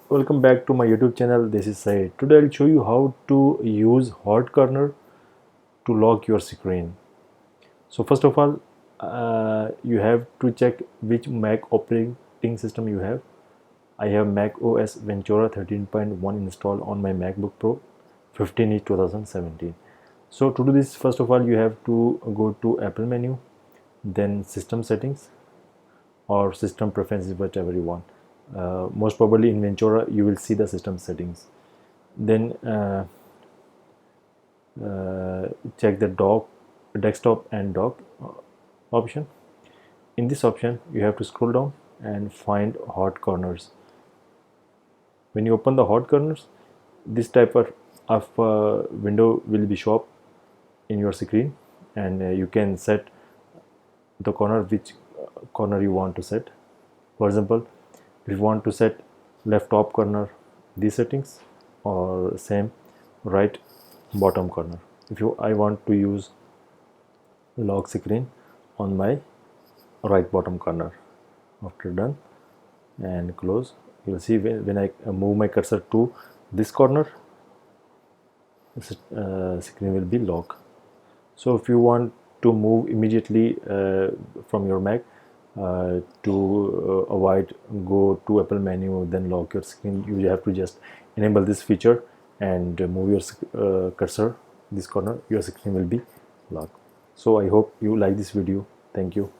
Welcome back to my YouTube channel. This is Said. Today I'll show you how to use hot corner to lock your screen. So first of all, you have to check which Mac operating system you have. I have macOS Ventura 13.1 installed on my MacBook Pro 15 2017. So to do this, first of all, you have to go to Apple menu, then system settings or system preferences, whatever you want. Most probably in Ventura you will see the system settings. Then check the dock, desktop and dock option. In this option you have to scroll down and find hot corners. When you open the hot corners, this type of window will be show up in your screen, and you can set the corner, which corner you want to set. For example, if you want to set left top corner, these settings, or same right bottom corner. If I want to use lock screen on my right bottom corner. After done and close, you will see when I move my cursor to this corner, screen will be lock. So if you want to move immediately from your Mac to avoid go to Apple menu then lock your screen, you have to just enable this feature and move your cursor this corner, your screen will be locked. So I hope you like this video. Thank you.